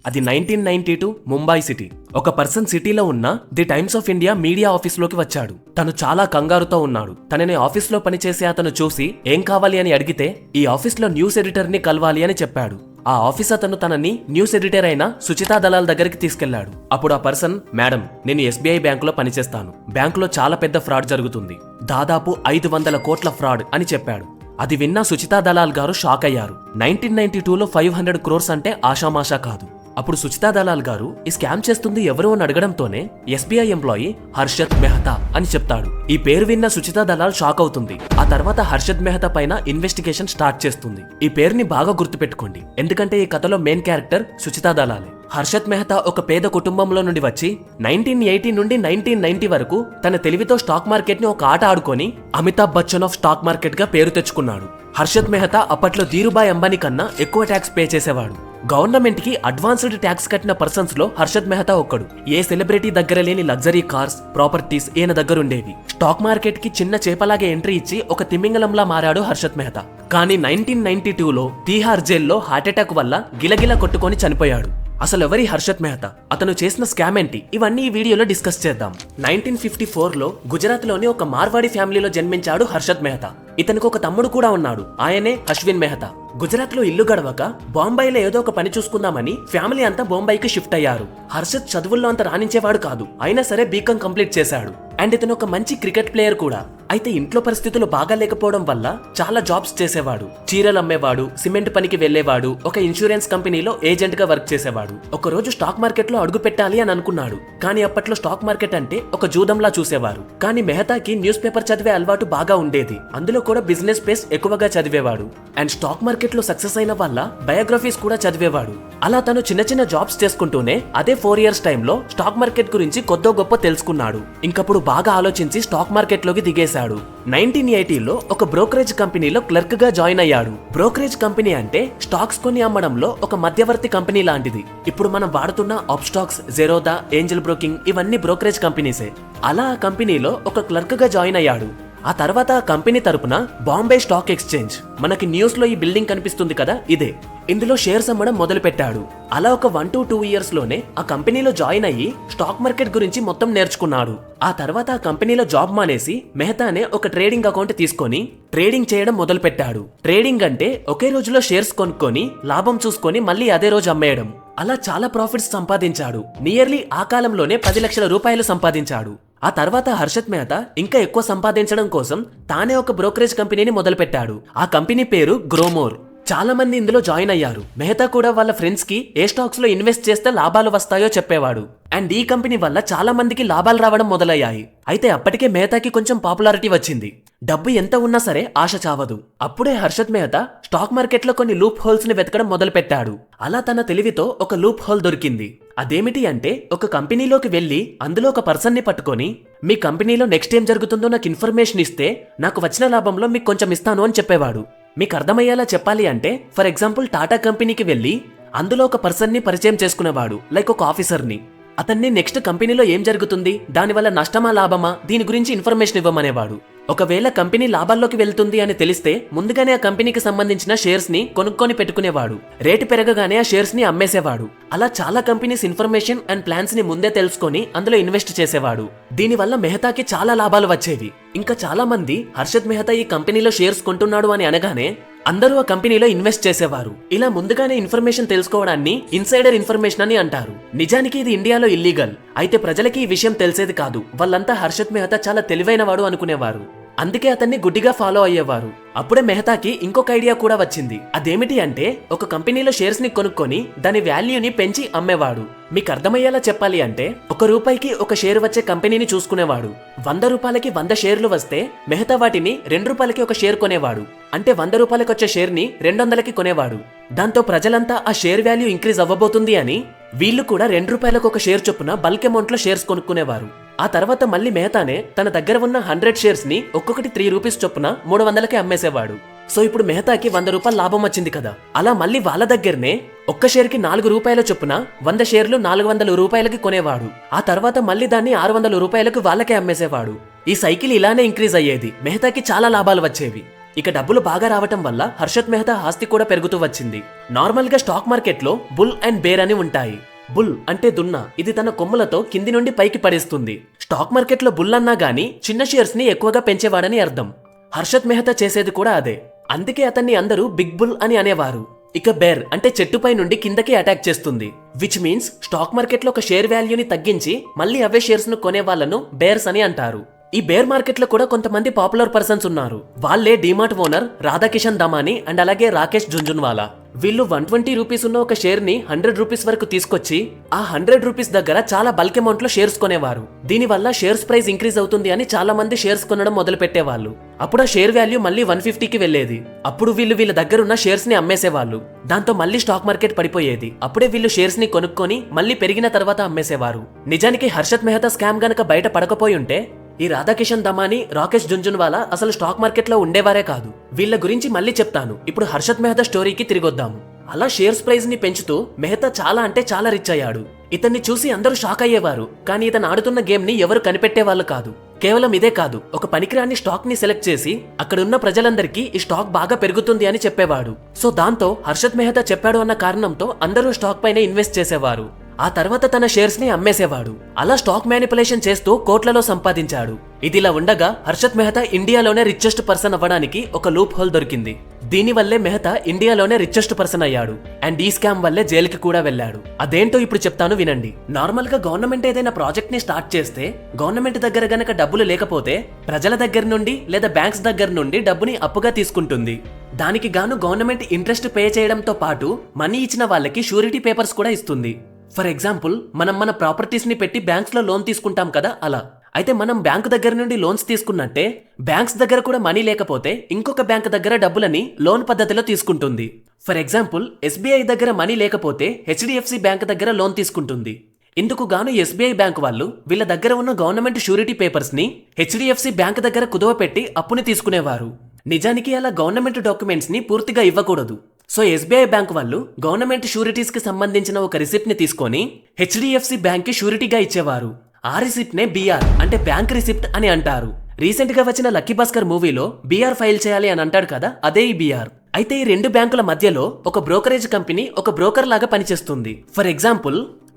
అది 1992 ముంబై సిటీ. ఒక పర్సన్ సిటీలో ఉన్న the Times of India media ఆఫీస్లోకి వచ్చాడు. తను చాలా కంగారుతో ఉన్నాడు. తనని ఆఫీస్లో పనిచేసే అతను చూసి ఏం కావాలి అని అడిగితే ఈ ఆఫీస్లో న్యూస్ ఎడిటర్ని కలవాలి అని చెప్పాడు. ఆ ఆఫీస్ అతను తనని న్యూస్ ఎడిటర్ అయిన సుచితా దలాల్ దగ్గరికి తీసుకెళ్లాడు. అప్పుడు ఆ పర్సన్, మేడం, నేను SBI బ్యాంకులో పనిచేస్తాను. బ్యాంకులో చాలా పెద్ద ఫ్రాడ్ జరుగుతుంది, దాదాపు 500 కోట్ల ఫ్రాడ్ అని చెప్పాడు. అది విన్న సుచితా దలాల్ గారు షాక్ అయ్యారు. 1992లో 500 crores అంటే ఆషామాషా కాదు. అప్పుడు సుచితా దలాల్ గారు ఈ స్కామ్ చేస్తుంది ఎవరు అని అడగడంతోనే SBI ఎంప్లాయీ హర్షద్ మెహతా అని చెప్తాడు. ఈ పేరు విన్న సుచితా దలాల్ షాక్ అవుతుంది. ఆ తర్వాత హర్షద్ మెహతా పైన ఇన్వెస్టిగేషన్ స్టార్ట్ చేస్తుంది. ఈ పేరుని బాగా గుర్తుపెట్టుకోండి, ఎందుకంటే ఈ కథలో మెయిన్ క్యారెక్టర్ సుచితా దలాలే. హర్షద్ మెహతా ఒక పేద కుటుంబంలో నుండి వచ్చి 1980 నుండి 1990 వరకు తన తెలివితో స్టాక్ మార్కెట్ ని ఒక ఆట ఆడుకొని Amitabh Bachchan of stock market గా పేరు తెచ్చుకున్నాడు. హర్షద్ మెహతా అప్పట్లో ధీరుభాయ్ అంబానీ కన్నా ఎక్కువ ట్యాక్స్ పే చేసేవాడు. గవర్నమెంట్ కి అడ్వాన్స్డ్ ట్యాక్స్ కట్టిన పర్సన్స్ లో హర్షద్ మెహతా ఒక్కడు. ఏ సెలబ్రిటీ దగ్గర లేని లగ్జరీ కార్స్, ప్రాపర్టీస్ ఈయన దగ్గర ఉండేవి. స్టాక్ మార్కెట్ కి చిన్న చేపలాగే ఎంట్రీ ఇచ్చి ఒక తిమింగలంలా మారాడు హర్షద్ మెహతా. కానీ 1992లో తీహార్ జైల్లో హార్ట్అటాక్ వల్ల గిలగిలా కొట్టుకొని చనిపోయాడు. అసలు ఎవరి హర్షద్ మెహతా, అతను చేసిన స్కామ్ ఏంటి, ఇవన్నీ ఈ వీడియోలో డిస్కస్ చేద్దాం. 1954లో గుజరాత్ లోని ఒక మార్వాడి ఫ్యామిలీలో జన్మించాడు హర్షద్ మెహతా. ఇతనికి ఒక తమ్ముడు కూడా ఉన్నాడు, ఆయనే అశ్విన్ మెహతా. గుజరాత్ లో ఇల్లు గడవక బాంబైలో ఏదో ఒక పని చూసుకుందామని ఫ్యామిలీ అంతా బొంబాయికి షిఫ్ట్ అయ్యారు. హర్షద్ చదువుల్లో అంత రాణించేవాడు కాదు, అయినా సరే బీకాం కంప్లీట్ చేశాడు. అండ్ ఇతను ఒక మంచి క్రికెట్ ప్లేయర్ కూడా. అయితే ఇంట్లో పరిస్థితులు బాగా లేకపోవడం వల్ల చాలా జాబ్స్ చేసేవాడు. చీరలు అమ్మేవాడు, సిమెంట్ పనికి వెళ్లేవాడు, ఒక ఇన్సూరెన్స్ కంపెనీలో ఏజెంట్ గా వర్క్ చేసేవాడు. ఒక రోజు స్టాక్ మార్కెట్ లో అడుగు పెట్టాలి అని అనుకున్నాడు. కానీ అప్పట్లో స్టాక్ మార్కెట్ అంటే ఒక జూదంలా చూసేవారు. కానీ మెహతాకి న్యూస్ పేపర్ చదివే అలవాటు బాగా ఉండేది. అందులో కూడా బిజినెస్ పేస్ ఎక్కువగా చదివేవాడు. అండ్ స్టాక్ మార్కెట్ లో సక్సెస్ అయిన వాళ్ళ బయోగ్రఫీస్ కూడా చదివేవాడు. అలా తను చిన్న చిన్న జాబ్స్ చేసుకుంటూనే అదే 4 years టైంలో స్టాక్ మార్కెట్ గురించి కొద్దో గొప్ప తెలుసుకున్నాడు. ఇంకప్పుడు బాగా ఆలోచించి స్టాక్ మార్కెట్ లోకి దిగేశాడు. 1980లో ఒక బ్రోకరేజ్ కంపెనీలో క్లర్క్ గా జాయిన్ అయ్యాడు. బ్రోకరేజ్ కంపెనీ అంటే స్టాక్స్ కొని అమ్మడంలో ఒక మధ్యవర్తి కంపెనీ లాంటిది. ఇప్పుడు మనం వాడుతున్న అప్స్టాక్స్, జెరోదా, ఏంజల్ బ్రోకింగ్ ఇవన్నీ బ్రోకరేజ్ కంపెనీసే. అలా ఆ కంపెనీలో ఒక క్లర్క్ గా జాయిన్ అయ్యాడు. ఆ తర్వాత ఆ కంపెనీ తరపున బాంబే స్టాక్ ఎక్స్చేంజ్, మనకి న్యూస్ లో ఈ బిల్డింగ్ కనిపిస్తుంది కదా, ఇదే. ఇందులో షేర్స్ అమ్మడం మొదలు పెట్టాడు. అలా ఒక 1 to 2 years లోనే ఆ కంపెనీలో జాయిన్ అయ్యి స్టాక్ మార్కెట్ గురించి మొత్తం నేర్చుకున్నాడు. ఆ తర్వాత ఆ కంపెనీలో జాబ్ మానేసి మెహతానే ఒక ట్రేడింగ్ అకౌంట్ తీసుకొని ట్రేడింగ్ చేయడం మొదలు పెట్టాడు. ట్రేడింగ్ అంటే ఒకే రోజులో షేర్స్ కొనుక్కొని లాభం చూసుకొని మళ్ళీ అదే రోజు అమ్మేయడం. అలా చాలా ప్రాఫిట్స్ సంపాదించాడు. నియర్లీ ఆ కాలంలోనే 10 లక్షల రూపాయలు సంపాదించాడు. ఆ తర్వాత హర్షద్ మెహతా ఇంకా ఎక్కువ సంపాదించడం కోసం తానే ఒక బ్రోకరేజ్ కంపెనీని మొదలుపెట్టాడు. ఆ కంపెనీ పేరు గ్రోమోర్. చాలా మంది ఇందులో జాయిన్ అయ్యారు. మెహతా కూడా వాళ్ళ ఫ్రెండ్స్ కి ఏ స్టాక్స్ లో ఇన్వెస్ట్ చేస్తే లాభాలు వస్తాయో చెప్పేవాడు. అండ్ ఈ కంపెనీ వల్ల చాలా మందికి లాభాలు రావడం మొదలయ్యాయి. అయితే అప్పటికే మెహతాకి కొంచెం పాపులారిటీ వచ్చింది. డబ్బు ఎంత ఉన్నా సరే ఆశ చావదు. అప్పుడే హర్షద్ మెహతా స్టాక్ మార్కెట్ లో కొన్ని లూప్ హోల్స్ ని వెతకడం మొదలు పెట్టాడు. అలా తన తెలివితో ఒక లూప్ హోల్ దొరికింది. అదేమిటి అంటే ఒక కంపెనీలోకి వెళ్లి అందులో ఒక పర్సన్ ని పట్టుకొని మీ కంపెనీలో నెక్స్ట్ ఏం జరుగుతుందో నాకు ఇన్ఫర్మేషన్ ఇస్తే నాకు వచ్చిన లాభంలో మీకు కొంచెం ఇస్తాను అని చెప్పేవాడు. మీకు అర్థమయ్యేలా చెప్పాలి అంటే ఫర్ ఎగ్జాంపుల్ టాటా కంపెనీకి వెళ్లి అందులో ఒక పర్సన్ ని పరిచయం చేసుకునేవాడు, లైక్ ఒక ఆఫీసర్ ని. అతన్ని నెక్స్ట్ కంపెనీలో ఏం జరుగుతుంది, దానివల్ల నష్టమా లాభమా, దీని గురించి ఇన్ఫర్మేషన్ ఇవ్వమనేవాడు. ఒకవేళ కంపెనీ లాభాల్లోకి వెళ్తుంది అని తెలిస్తే ముందుగానే ఆ కంపెనీకి సంబంధించిన షేర్స్ ని కొనుక్కొని పెట్టుకునేవాడు. రేటు పెరగగానే ఆ షేర్స్ ని అమ్మేసేవాడు. అలా చాలా కంపెనీస్ ఇన్ఫర్మేషన్ అండ్ ప్లాన్స్ ని ముందే తెలుసుకొని అందులో ఇన్వెస్ట్ చేసేవాడు. దీనివల్ల మెహతాకి చాలా లాభాలు వచ్చేవి. ఇంకా చాలా మంది హర్షద్ మెహతా ఈ కంపెనీలో షేర్స్ కొంటున్నాడు అని అనగానే అందరూ ఆ కంపెనీలో ఇన్వెస్ట్ చేసేవారు. ఇలా ముందుగానే ఇన్ఫర్మేషన్ తెలుసుకోవడాన్ని ఇన్సైడర్ ఇన్ఫర్మేషన్ అని అంటారు. నిజానికి ఇది ఇండియాలో ఇల్లీగల్. అయితే ప్రజలకి ఈ విషయం తెలిసేది కాదు. వాళ్ళంతా హర్షద్ మెహతా చాలా తెలివైనవాడు అనుకునేవారు. అందుకే అతన్ని గుడ్డిగా ఫాలో అయ్యేవారు. అప్పుడే మెహతాకి ఇంకొక ఐడియా కూడా వచ్చింది. అదేమిటి అంటే ఒక కంపెనీలో షేర్స్ ని కొనుక్కొని దాని వాల్యూని పెంచి అమ్మేవాడు. మీకు అర్థమయ్యేలా చెప్పాలి అంటే ₹1కి ఒక షేర్ వచ్చే కంపెనీని చూసుకునేవాడు. ₹100కి 100 షేర్లు వస్తే మెహతా వాటిని ₹2కి ఒక షేర్ కొనేవాడు. అంటే ₹100కి వచ్చే షేర్ ని 200కి కొనేవాడు. దాంతో ప్రజలంతా ఆ షేర్ వాల్యూ ఇంక్రీజ్ అవ్వబోతుంది అని వీళ్ళు కూడా ₹2కి ఒక షేర్ చొప్పున బల్క్ అమౌంట్ లో షేర్స్ కొనుక్కునేవారు. ఆ తర్వాత మళ్ళీ మెహతానే తన దగ్గర ఉన్న 100 షేర్స్ ని ఒక్కొక్కటి ₹3 చొప్పున 300కి అమ్మేసేవాడు. సో ఇప్పుడు మెహతాకి ₹100 లాభం వచ్చింది కదా. అలా మళ్ళీ వాళ్ళ దగ్గరనే ఒక్క షేర్కి ₹4 చొప్పున 100 షేర్లు ₹400కి కొనేవాడు. ఆ తర్వాత మళ్ళీ దాన్ని ₹600కి వాళ్ళకే అమ్మేసేవాడు. ఈ సైకిల్ ఇలానే ఇంక్రీజ్ అయ్యేది. మెహతాకి చాలా లాభాలు వచ్చేవి. ఇక డబ్బులు బాగా రావటం వల్ల హర్షత్ మెహతా ఆస్తి కూడా పెరుగుతూ వచ్చింది. నార్మల్ గా స్టాక్ మార్కెట్ లో బుల్ అండ్ బేర్ అని ఉంటాయి. బుల్ అంటే దున్న, ఇది తన కొమ్ములతో కింది నుండి పైకి పడేస్తుంది. స్టాక్ మార్కెట్ లో బుల్ అన్నా గానీ చిన్న షేర్స్ ని ఎక్కువగా పెంచేవాడని అర్థం. హర్షత్ మెహతా చేసేది కూడా అదే. అందుకే అతన్ని అందరూ బిగ్ బుల్ అని అనేవారు. ఇక బేర్ అంటే చెట్టుపై నుండి కిందకి అటాక్ చేస్తుంది. విచ్ మీన్స్ స్టాక్ మార్కెట్ లో ఒక షేర్ వాల్యూని తగ్గించి మళ్ళీ అవే షేర్స్ ను కొనే వాళ్ళను బేర్స్ అని అంటారు. ఈ బేర్ మార్కెట్ లో కూడా కొంతమంది పాపులర్ పర్సన్స్ ఉన్నారు. వాళ్ళే డిమార్ట్ ఓనర్ రాధాకిషన్ దమాని అండ్ అలాగే రాకేష్ జుంజున్వాలా. వీళ్ళు 120 రూపీస్ ఉన్న ఒక షేర్ ని 100 రూపీస్ వరకు తీసుకొచ్చి ఆ 100 రూపీస్ దగ్గర చాలా బల్క్ అమౌంట్ లో షేర్స్ కొనేవారు. దీని వల్ల షేర్స్ ప్రైస్ ఇంక్రీజ్ అవుతుంది అని చాలా మంది షేర్స్ కొనడం మొదలు పెట్టేవాళ్ళు. అప్పుడు ఆ షేర్ వాల్యూ మళ్ళీ 150కి వెళ్లేది. అప్పుడు వీళ్ళ దగ్గర ఉన్న షేర్స్ ని అమ్మేసేవాళ్ళు. దాంతో మళ్ళీ స్టాక్ మార్కెట్ పడిపోయేది. అప్పుడే వీళ్ళు షేర్స్ ని కొనుక్కొని మళ్ళీ పెరిగిన తర్వాత అమ్మేసేవారు. నిజానికి హర్షత్ మెహతా స్కామ్ గనక బయట పడకపోయి ఉంటే ఈ రాధాకిషన్ దమాని, రాకేష్ జుంజున్వాలా అసలు స్టాక్ మార్కెట్ లో ఉండేవారే కాదు. వీళ్ళ గురించి మళ్ళీ చెప్తాను. ఇప్పుడు హర్షత్ మెహతా స్టోరీకి తిరిగొద్దాము. అలా షేర్స్ ప్రైస్ ని పెంచుతూ మెహతా చాలా అంటే చాలా రిచ్ అయ్యాడు. ఇతన్ని చూసి అందరూ షాక్ అయ్యేవారు. కానీ ఇతను ఆడుతున్న గేమ్ ని ఎవరు కనిపెట్టేవాళ్ళు కాదు. కేవలం ఇదే కాదు, ఒక పనికిరాని స్టాక్ ని సెలెక్ట్ చేసి అక్కడున్న ప్రజలందరికీ ఈ స్టాక్ బాగా పెరుగుతుంది అని చెప్పేవాడు. సో దాంతో హర్షత్ మెహతా చెప్పాడు అన్న కారణంతో అందరూ స్టాక్ పైన ఇన్వెస్ట్ చేసేవారు. ఆ తర్వాత తన షేర్స్ ని అమ్మేసేవాడు. అలా స్టాక్ మ్యానిపులేషన్ చేస్తూ కోట్లలో సంపాదించాడు. ఇదిలా ఉండగా హర్షత్ మెహతా ఇండియాలోనే రిచెస్ట్ పర్సన్ అవ్వడానికి ఒక లూప్ హోల్ దొరికింది. దీనివల్లే మెహతా ఇండియాలోనే రిచెస్ట్ పర్సన్ అయ్యాడు. అండ్ ఈ స్కామ్ వల్లే జైలుకి కూడా వెళ్ళాడు. అదేంటో ఇప్పుడు చెప్తాను వినండి. నార్మల్ గా గవర్నమెంట్ ఏదైనా ప్రాజెక్ట్ ని స్టార్ట్ చేస్తే గవర్నమెంట్ దగ్గర గనక డబ్బులు లేకపోతే ప్రజల దగ్గర నుండి లేదా బ్యాంక్స్ దగ్గర నుండి డబ్బుని అప్పుగా తీసుకుంటుంది. దానికి గాను గవర్నమెంట్ ఇంట్రెస్ట్ పే చేయడంతో పాటు మనీ ఇచ్చిన వాళ్ళకి షూరిటీ పేపర్స్ కూడా ఇస్తుంది. ఫర్ ఎగ్జాంపుల్, మనం మన ప్రాపర్టీస్ ని పెట్టి బ్యాంక్స్ లో లోన్ తీసుకుంటాం కదా, అలా. అయితే మనం బ్యాంకు దగ్గర నుండి లోన్స్ తీసుకున్నట్టే బ్యాంక్స్ దగ్గర కూడా మనీ లేకపోతే ఇంకొక బ్యాంక్ దగ్గర డబ్బులని లోన్ పద్ధతిలో తీసుకుంటుంది. ఫర్ ఎగ్జాంపుల్, ఎస్బీఐ దగ్గర మనీ లేకపోతే హెచ్డిఎఫ్సి బ్యాంక్ దగ్గర లోన్ తీసుకుంటుంది. ఇందుకు గాను ఎస్బీఐ బ్యాంక్ వాళ్ళు వీళ్ళ దగ్గర ఉన్న గవర్నమెంట్ షూరిటీ పేపర్స్ ని హెచ్డిఎఫ్సి బ్యాంక్ దగ్గర కుదవపెట్టి అప్పుని తీసుకునేవారు. నిజానికి అలా గవర్నమెంట్ డాక్యుమెంట్స్ ని పూర్తిగా ఇవ్వకూడదు. సో ఎస్బీఐ బ్యాంక్ వాళ్ళు గవర్నమెంట్ షూరిటీస్ కి సంబంధించిన ఒక రిసిప్ట్ ని తీసుకొని హెచ్డిఎఫ్సి బ్యాంక్ కి షూరిటీగా ఇచ్చేవారు. ఆ రిసిప్ట్ నే బీఆర్ అంటే బ్యాంక్ రిసిప్ట్ అని అంటారు. రీసెంట్ గా వచ్చిన లక్కీ భాస్కర్ మూవీలో బీఆర్ ఫైల్ చేయాలి అని అంటాడు కదా, అదే ఈ బీఆర్. అయితే ఈ రెండు బ్యాంకుల మధ్యలో ఒక బ్రోకరేజ్ కంపెనీ ఒక బ్రోకర్ లాగా పనిచేస్తుంది. ఫర్ ఎగ్జాంపుల్,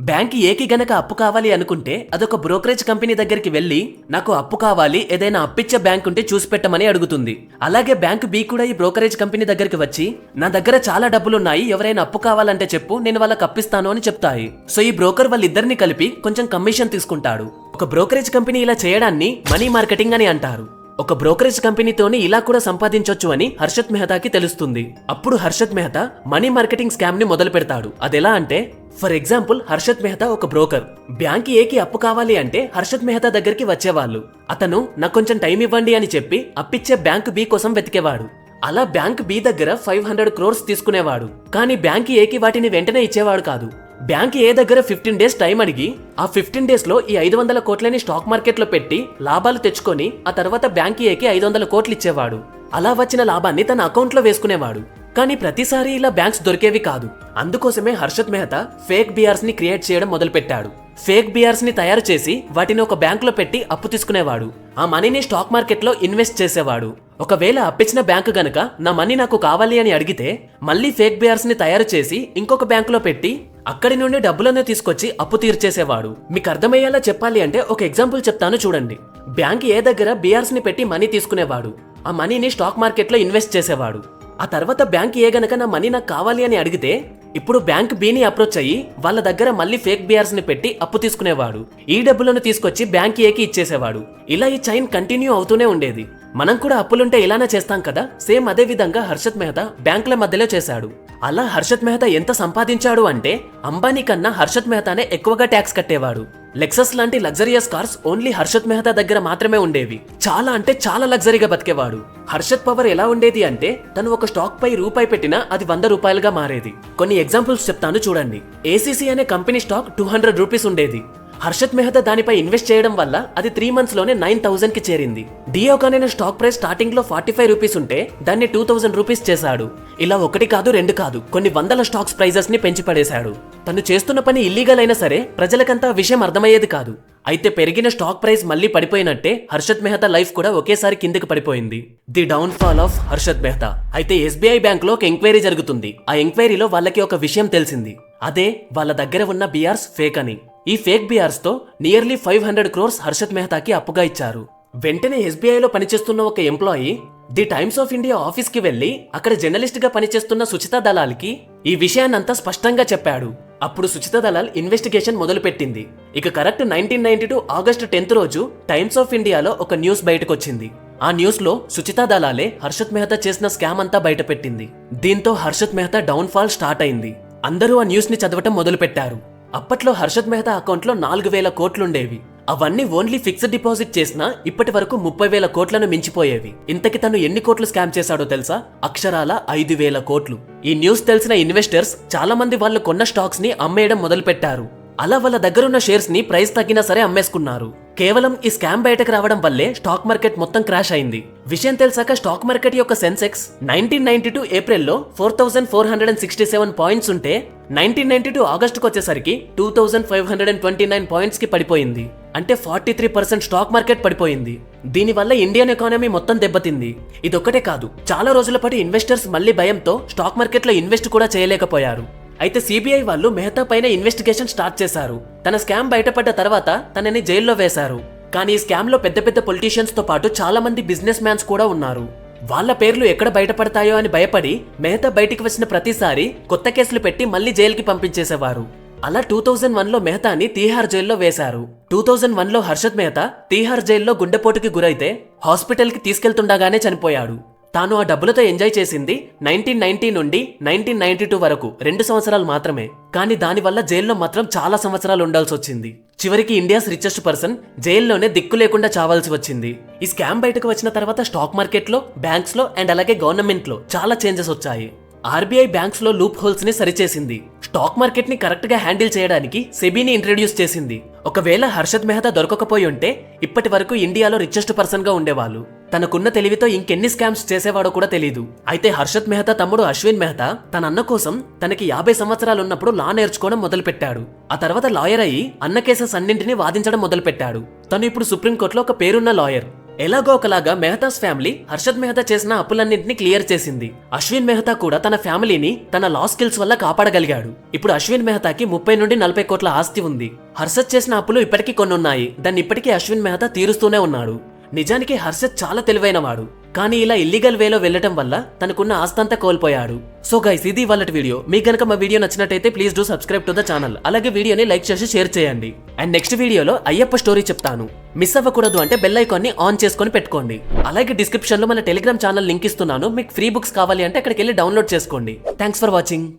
బ్యాంక్ ఏకి గనక అప్పు కావాలి అనుకుంటే అదొక బ్రోకరేజ్ కంపెనీ దగ్గరికి వెళ్లి నాకు అప్పు కావాలి, ఏదైనా అప్పిచ్చే బ్యాంక్ ఉంటే చూసి పెట్టమని అడుగుతుంది. అలాగే బ్యాంక్ బి కూడా ఈ బ్రోకరేజ్ కంపెనీ దగ్గరికి వచ్చి నా దగ్గర చాలా డబ్బులున్నాయి, ఎవరైనా అప్పు కావాలంటే చెప్పు, నేను వాళ్ళకి అప్పిస్తాను అని చెప్తాయి. సో ఈ బ్రోకర్ వాళ్ళిద్దరిని కలిపి కొంచెం కమిషన్ తీసుకుంటాడు. ఒక బ్రోకరేజ్ కంపెనీ ఇలా చేయడాన్ని మనీ మార్కెటింగ్ అని అంటారు. ఒక బ్రోకరేజ్ కంపెనీతోని ఇలా కూడా సంపాదించొచ్చు అని హర్షత్ మెహతాకి తెలుస్తుంది. అప్పుడు Harshad Mehta money marketing scam ని మొదలు పెడతాడు. అదెలా అంటే, ఫర్ ఎగ్జాంపుల్, హర్షత్ మెహతా ఒక బ్రోకర్. బ్యాంక్ ఏకి అప్పు కావాలి అంటే హర్షత్ మెహతా దగ్గరికి వచ్చేవాళ్ళు. అతను నాకు కొంచెం టైం ఇవ్వండి అని చెప్పి అప్పిచ్చే బ్యాంక్ బి కోసం వెతికేవాడు. అలా బ్యాంక్ బి దగ్గర 500 crores తీసుకునేవాడు. కానీ బ్యాంక్ ఏకి వాటిని వెంటనే ఇచ్చేవాడు కాదు. బ్యాంక్ ఏ దగ్గర 15 days టైం అడిగి ఆ 15 days లో ఈ 500 కోట్లని స్టాక్ మార్కెట్ లో పెట్టి లాభాలు తెచ్చుకొని ఆ తర్వాత బ్యాంక్ ఏకి 500 కోట్లు ఇచ్చేవాడు. అలా వచ్చిన లాభాన్ని తన అకౌంట్ లో వేసుకునేవాడు. కానీ ప్రతిసారి ఇలా బ్యాంక్స్ దొరికేవి కాదు. అందుకోసమే హర్షత్ మెహతా ఫేక్ బీఆర్స్ ని క్రియేట్ చేయడం మొదలు పెట్టాడు. ఫేక్ బీఆర్స్ ని తయారు చేసి వాటిని ఒక బ్యాంక్ లో పెట్టి అప్పు తీసుకునేవాడు. ఆ మనీని స్టాక్ మార్కెట్ లో ఇన్వెస్ట్ చేసేవాడు. ఒకవేళ అప్పిచ్చిన బ్యాంకు గనక నా మనీ నాకు కావాలి అని అడిగితే మళ్ళీ ఫేక్ బీఆర్స్ ని తయారు చేసి ఇంకొక బ్యాంక్ లో పెట్టి అక్కడి నుండి డబ్బులను తీసుకొచ్చి అప్పు తీర్చేసేవాడు. మీకు అర్థమయ్యేలా చెప్పాలి అంటే ఒక ఎగ్జాంపుల్ చెప్తాను చూడండి. బ్యాంక్ ఏ దగ్గర బీఆర్స్ ని పెట్టి మనీ తీసుకునేవాడు. ఆ మనీని స్టాక్ మార్కెట్ లో ఇన్వెస్ట్ చేసేవాడు. ఆ తర్వాత బ్యాంక్ ఏ గనక నా మనీ నాకు కావాలి అని అడిగితే ఇప్పుడు బ్యాంక్ బిని అప్రోచ్ అయ్యి వాళ్ళ దగ్గర మళ్ళీ ఫేక్ బీఆర్స్ ని పెట్టి అప్పు తీసుకునేవాడు. ఈ డబ్బులను తీసుకొచ్చి బ్యాంక్ ఏకి ఇచ్చేసేవాడు. ఇలా ఈ చైన్ కంటిన్యూ అవుతూనే ఉండేది. మనం కూడా అప్పులుంటే ఇలానే చేస్తాం కదా, సేమ్ అదే విధంగా హర్షత్ మెహతా బ్యాంకుల మధ్యలో చేశాడు. అలా హర్షత్ మెహతా ఎంత సంపాదించాడు అంటే అంబానీ కన్నా హర్షత్ మెహతానే ఎక్కువగా ట్యాక్స్ కట్టేవాడు. లెక్సస్ లాంటి luxurious cars only Harshad Mehta దగ్గర మాత్రమే ఉండేవి. చాలా అంటే చాలా లగ్జరీగా బతికేవాడు. హర్షత్ పవర్ ఎలా ఉండేది అంటే తను ఒక స్టాక్ పై రూపాయి పెట్టినా అది 100 రూపాయలుగా మారేది. కొన్ని ఎగ్జాంపుల్స్ చెప్తాను చూడండి. ఏసీసీ అనే కంపెనీ స్టాక్ 200 రూపీస్ ఉండేది. హర్షత్ మెహతా దానిపై ఇన్వెస్ట్ చేయడం వల్ల అది 3 months లోనే 9000 కి చేరింది. డియోకాన్ అనే స్టాక్ ప్రైస్ స్టార్టింగ్ లో 45 రూపీస్ ఉంటే దాన్ని 2000 రూపీస్ చేశాడు. ఇలా ఒకటి కాదు రెండు కాదు కొన్ని వందల స్టాక్స్ ప్రైజెస్ ని పెంచి పడేశాడు. తను చేస్తున్న పని ఇల్లీగల్ అయినా సరే ప్రజలకంతా విషయం అర్థమయ్యేది కాదు. అయితే పెరిగిన స్టాక్ ప్రైస్ మళ్ళీ పడిపోయినట్టే హర్షద్ మెహతా లైఫ్ కూడా ఒకేసారి కిందకి పడిపోయింది. The down fall of Harshad Mehta. అయితే ఎస్బీఐ బ్యాంక్ లో ఒక ఎంక్వైరీ జరుగుతుంది. ఆ ఎంక్వైరీలో వాళ్ళకి ఒక విషయం తెలిసింది. అదే వాళ్ళ దగ్గర ఉన్న బిఆర్స్ ఫేక్ అని. ఈ ఫేక్ బిఆర్స్ తో నియర్లీ 500 crores హర్షద్ మెహతాకి అప్పుగా ఇచ్చారు. వెంటనే ఎస్బీఐలో పనిచేస్తున్న ఒక employee the Times of India office కి వెళ్లి అక్కడ జర్నలిస్ట్ గా పనిచేస్తున్న సుచితా దలాల్కి ఈ విషయాన్నంతా స్పష్టంగా చెప్పాడు. అప్పుడు సుచితా దలాల్ ఇన్వెస్టిగేషన్ మొదలుపెట్టింది. ఇక కరెక్ట్ 1992 ఆగస్టు 10th రోజు టైమ్స్ ఆఫ్ ఇండియాలో ఒక న్యూస్ బయటకొచ్చింది. ఆ న్యూస్ లో సుచితా దలాలే హర్షద్ మెహతా చేసిన స్కామ్ అంతా బయటపెట్టింది. దీంతో Harshad Mehta down fall start అయింది. అందరూ ఆ న్యూస్ ని చదవటం మొదలుపెట్టారు. అప్పట్లో హర్షద్ మెహతా అకౌంట్లో 4,000 కోట్లుండేవి. అవన్నీ ఓన్లీ ఫిక్స్డ్ డిపాజిట్ చేసినా ఇప్పటి వరకు 30,000 కోట్లను మించిపోయేవి. ఇంతకి తను ఎన్ని కోట్లు స్కామ్ చేశాడో తెలుసా? అక్షరాల 5,000 కోట్లు. ఈ న్యూస్ తెలిసిన ఇన్వెస్టర్స్ చాలా మంది వాళ్ళు కొన్న స్టాక్స్ ని అమ్మేయడం మొదలు పెట్టారు. అలా వాళ్ళ దగ్గరున్న షేర్స్ ని ప్రైస్ తగ్గినా సరే అమ్మేసుకున్నారు. కేవలం ఈ స్కామ్ బయటకు రావడం వల్లే స్టాక్ మార్కెట్ మొత్తం క్రాష్ అయింది. విషయం తెలిసాక స్టాక్ మార్కెట్ యొక్క సెన్సెక్స్ 1992 ఏప్రిల్లో 4,467 పాయింట్స్ ఉంటే 1992 ఆగస్టుకు వచ్చేసరికి 2,529 పాయింట్స్ కి పడిపోయింది. అంటే 43% స్టాక్ మార్కెట్ పడిపోయింది. దీనివల్ల ఇండియన్ ఎకానమీ మొత్తం దెబ్బతింది. ఇదొక్కటే కాదు, చాలా రోజుల పాటు ఇన్వెస్టర్స్ మళ్లీ భయంతో స్టాక్ మార్కెట్ లో ఇన్వెస్ట్ కూడా చేయలేకపోయారు. అయితే సిబిఐ వాళ్ళు మెహతా పైన ఇన్వెస్టిగేషన్ స్టార్ట్ చేశారు. తన స్కామ్ బయటపడ్డ తర్వాత తనని జైల్లో వేశారు. కానీ ఈ స్కామ్ లో పెద్ద పెద్ద పొలిటీషియన్స్ తో పాటు చాలా మంది బిజినెస్ మ్యాన్స్ కూడా ఉన్నారు. వాళ్ళ పేర్లు ఎక్కడ బయటపడతాయో అని భయపడి మెహతా బయటికి వచ్చిన ప్రతిసారి కొత్త కేసులు పెట్టి మళ్లీ జైలుకి పంపించేసేవారు. అలా 2001లో మెహతాని తీహార్ జైల్లో వేశారు. 2001లో హర్షద్ మెహతా తీహార్ జైల్లో గుండెపోటుకి గురైతే హాస్పిటల్ కి తీసుకెళ్తుండగానే చనిపోయాడు. తాను ఆ డబ్బులతో ఎంజాయ్ చేసింది 1990 నుండి 1992 వరకు 2 సంవత్సరాలు మాత్రమే. కానీ దానివల్ల జైల్లో మాత్రం చాలా సంవత్సరాలు ఉండాల్సి వచ్చింది. చివరికి ఇండియాస్ రిచెస్ట్ పర్సన్ జైల్లోనే దిక్కు లేకుండా చావాల్సి వచ్చింది. ఈ స్కామ్ బయటకు వచ్చిన తర్వాత స్టాక్ మార్కెట్ లో, బ్యాంక్స్ లో అండ్ అలాగే గవర్నమెంట్ లో చాలా చేంజెస్ వచ్చాయి. ఆర్బీఐ బ్యాంక్స్ లో లూప్ హోల్స్ ని సరిచేసింది. స్టాక్ మార్కెట్ ని కరెక్ట్ గా హ్యాండిల్ చేయడానికి సెబీని ఇంట్రడ్యూస్ చేసింది. ఒకవేళ హర్షద్ మెహతా దొరకకపోయి ఉంటే ఇప్పటి వరకు ఇండియాలో రిచెస్ట్ పర్సన్ గా ఉండేవాళ్ళు. తనకున్న తెలివితో ఇంకెన్ని స్కామ్స్ చేసేవాడో కూడా తెలీదు. అయితే హర్షద్ మెహతా తమ్ముడు అశ్విన్ మెహతా తన అన్న కోసం తనకి 50 సంవత్సరాలు ఉన్నప్పుడు లా నేర్చుకోవడం మొదలు పెట్టాడు. ఆ తర్వాత లాయర్ అయ్యి అన్న కేసెస్ అన్నింటినీ వాదించడం మొదలు పెట్టాడు. తను ఇప్పుడు సుప్రీంకోర్టులో ఒక పేరున్న లాయర్. ఎలాగో ఒకలాగా మెహతాస్ ఫ్యామిలీ హర్షద్ మెహతా చేసిన అప్పులన్నింటినీ క్లియర్ చేసింది. అశ్విన్ మెహతా కూడా తన ఫ్యామిలీని తన లా స్కిల్స్ వల్ల కాపాడగలిగాడు. ఇప్పుడు అశ్విన్ మెహతాకి 30 నుండి 40 కోట్ల ఆస్తి ఉంది. హర్షద్ చేసిన అప్పులు ఇప్పటికీ కొన్ని ఉన్నాయి. దాన్ని ఇప్పటికీ అశ్విన్ మెహతా తీరుస్తూనే ఉన్నాడు. నిజానికి హర్షద్ చాలా తెలివైనవాడు. కానీ ఇలా ఇల్లీగల్ వేలో వెళ్లటం వల్ల తనకున్న ఆస్తంతా కోల్పోయాడు. సో గైస్, ఇది వాళ్ళటి వీడియో. మీకు గనక మా వీడియో నచ్చినట్టయితే please do subscribe to the channel. అలాగే వీడియోని లైక్ చేసి షేర్ చేయండి. అండ్ నెక్స్ట్ వీడియోలో అయ్యప్ప స్టోరీ చెప్తాను. మిస్ అవ్వకూడదు అంటే బెల్ ఐకాన్ ని ఆన్ చేసుకొని పెట్టుకోండి. అలాగే డిస్క్రిప్షన్ లో మన టెలిగ్రామ్ ఛానల్ లింక్ ఇస్తున్నాను. మీకు ఫ్రీ బుక్స్ కావాలి అంటే అక్కడికి వెళ్ళి డౌన్లోడ్ చేసుకోండి. Thanks for watching.